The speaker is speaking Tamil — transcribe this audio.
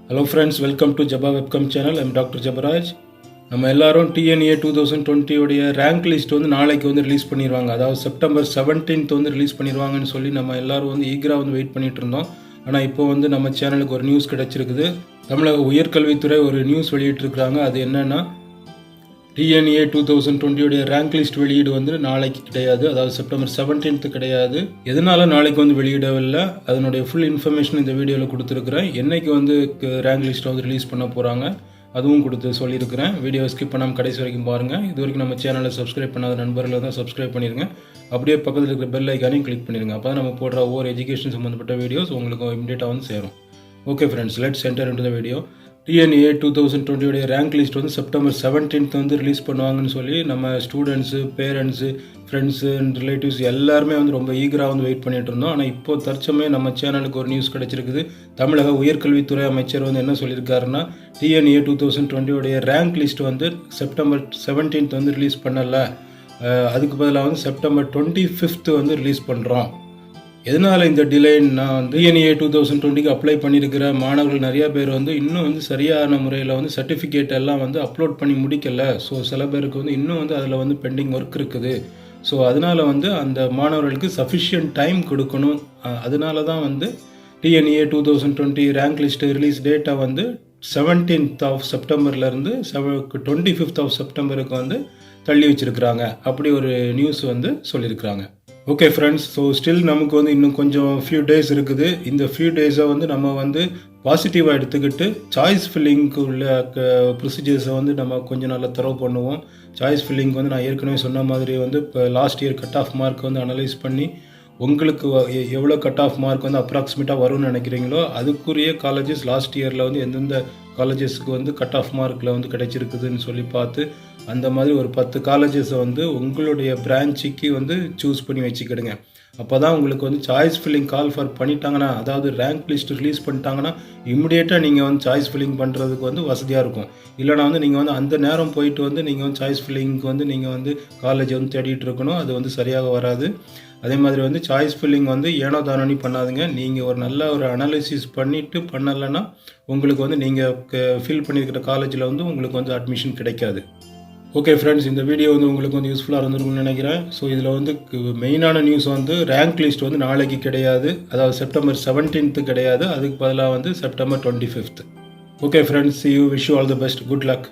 Hello friends, welcome to Jeba webcam channel. I'm Dr. Jabaraj. நம்ம எல்லாரும் TNEA 2020 உடைய ரேங்க் லிஸ்ட் வந்து நாளைக்கு வந்து ரிலீஸ் பண்ணிடுவாங்க. அதாவது செப்டம்பர் 17th வந்து ரிலீஸ் பண்ணிடுவாங்கன்னு சொல்லி நம்ம எல்லாரும் வந்து ஈகராக வந்து வெயிட் பண்ணிட்டு இருந்தோம். ஆனால் இப்போ வந்து நம்ம சேனலுக்கு ஒரு நியூஸ் கிடைச்சிருக்குது. தமிழக உயர்கல்வித்துறை ஒரு நியூஸ் வெளியிட்டிருக்கிறாங்க. அது என்னன்னா TNEA 2020 உடைய ரேங்க் லிஸ்ட் வெளியீடு வந்து நாளைக்கு கிடையாது, அதாவது செப்டம்பர் 17th கிடையாது. எதனால நாளைக்கு வந்து வெளியிடவில்லை, அதனுடைய ஃபுல் இன்ஃபர்மேஷன் இந்த வீடியோவில் கொடுத்துருக்குறேன். என்னைக்கு வந்து ரேங்க் லிஸ்ட்டை வந்து ரிலீஸ் பண்ண போகிறாங்க அதுவும் கொடுத்து சொல்லியிருக்கிறேன். வீடியோ ஸ்கிப் பண்ணாமல் கடைசி வரைக்கும் பாருங்கள். இது வரைக்கும் நம்ம சேனலை சப்ஸ்கிரைப் பண்ணாத நண்பர்கள் தான் சப்ஸ்கிரைப் பண்ணிடுங்க. அப்படியே பக்கத்தில் இருக்கிற பெல் ஐக்கானையும் கிளிக் பண்ணிடுங்க. அப்போ தான் நம்ம போடுற ஒவ்வொரு எஜுகேஷன் சம்மந்தப்பட்ட வீடியோஸ் உங்களுக்கு இமீடியட்டாக வந்து சேரும். Okay friends, let's enter into the video. TNEA 2020 உடைய ரேங்க் லிஸ்ட் வந்து செப்டம்பர் 17th வந்து ரிலீஸ் பண்ணுவாங்கன்னு சொல்லி நம்ம students, parents, friends and relatives எல்லாருமே வந்து ரொம்ப ஈகராக வந்து வெயிட் பண்ணிட்டு இருந்தோம். ஆனால் இப்போ தற்சமயம் நம்ம சேனலுக்கு ஒரு நியூஸ் கிடைச்சிருக்குது. தமிழக உயர்கல்வித்துறை அமைச்சர் வந்து என்ன சொல்லியிருக்காருன்னா, TNEA 2020 உடைய ரேங்க் லிஸ்ட் வந்து செப்டம்பர் 17th வந்து ரிலீஸ் பண்ணலை, அதுக்கு பதிலாக வந்து செப்டம்பர் 25th வந்து ரிலீஸ் பண்ணுறோம். எதனால் இந்த டிலேன்னா வந்து TNEA 2020க்கு அப்ளை பண்ணியிருக்கிற மாணவர்கள் நிறையா பேர் வந்து இன்னும் வந்து சரியான முறையில் வந்து சர்டிஃபிகேட் எல்லாம் வந்து அப்லோட் பண்ணி முடிக்கலை. ஸோ சில பேருக்கு வந்து இன்னும் வந்து அதில் வந்து பெண்டிங் ஒர்க் இருக்குது. ஸோ அதனால் வந்து அந்த மாணவர்களுக்கு சஃபிஷியன்ட் டைம் கொடுக்கணும். அதனால தான் வந்து TNEA 2020 ரேங்க் லிஸ்ட்டு ரிலீஸ் டேட்டை வந்து 17th ஆஃப் செப்டம்பர்லேருந்து 25th ஆஃப் செப்டம்பருக்கு வந்து தள்ளி வச்சுருக்கிறாங்க. அப்படி ஒரு நியூஸ் வந்து சொல்லியிருக்கிறாங்க. ஓகே ஃப்ரெண்ட்ஸ், ஸோ ஸ்டில் நமக்கு வந்து இன்னும் கொஞ்சம் ஃபியூ டேஸ் இருக்குது. இந்த ஃபியூ டேஸை வந்து நம்ம வந்து பாசிட்டிவாக எடுத்துக்கிட்டு சாய்ஸ் ஃபில்லிங்க்கு உள்ள ப்ரொசீஜர்ஸை வந்து நம்ம கொஞ்சம் நல்லா தரவு பண்ணுவோம். சாய்ஸ் ஃபில்லிங் வந்து நான் ஏற்கனவே சொன்ன மாதிரி வந்து இப்போ last year cut off mark வந்து அனலைஸ் பண்ணி உங்களுக்கு எவ்வளோ கட் ஆஃப் மார்க் வந்து அப்ராக்சிமேட்டாக வரும்னு நினைக்கிறீங்களோ அதுக்குரிய காலேஜஸ் லாஸ்ட் இயரில் வந்து எந்தெந்த காலேஜஸ்க்கு வந்து கட் ஆஃப் மார்க்கில் வந்து கிடைச்சிருக்குதுன்னு சொல்லி பார்த்து அந்த மாதிரி ஒரு 10 காலேஜஸை வந்து உங்களுடைய பிரான்ச்சுக்கு வந்து சூஸ் பண்ணி வச்சுக்கிடுங்க. அப்போ தான் உங்களுக்கு வந்து சாய்ஸ் ஃபில்லிங் கால் ஃபார் பண்ணிட்டாங்கன்னா, அதாவது ரேங்க் லிஸ்ட் ரிலீஸ் பண்ணிட்டாங்கன்னா இமிடியேட்டாக நீங்கள் வந்து சாய்ஸ் ஃபில்லிங் பண்ணுறதுக்கு வந்து வசதியாக இருக்கும். இல்லைனா வந்து நீங்கள் வந்து அந்த நேரம் போயிட்டு வந்து நீங்கள் வந்து சாய்ஸ் ஃபில்லிங்க்கு வந்து நீங்கள் வந்து காலேஜ் வந்து தேடிட்டு இருக்கணும். அது வந்து சரியாக வராது. அதே மாதிரி வந்து சாய்ஸ் ஃபில்லிங் வந்து ஏனோ தானோனி பண்ணாதுங்க. நீங்கள் ஒரு நல்ல ஒரு அனாலிசிஸ் பண்ணிவிட்டு பண்ணலைன்னா உங்களுக்கு வந்து நீங்கள் ஃபில் பண்ணியிருக்கிற காலேஜில் வந்து உங்களுக்கு வந்து அட்மிஷன் கிடைக்காது. ஓகே ஃப்ரெண்ட்ஸ், இந்த வீடியோ வந்து உங்களுக்கு வந்து யூஸ்ஃபுல்லாக இருந்திருக்கும்னு நினைக்கிறேன். ஸோ இதில் வந்து மெயினான நியூஸ் வந்து ரேங்க் லிஸ்ட் வந்து நாளைக்கு கிடையாது, அதாவது செப்டம்பர் 17th கிடையாது, அதுக்கு பதிலாக வந்து September 25th. Okay friends, see you, wish you all the best, good luck.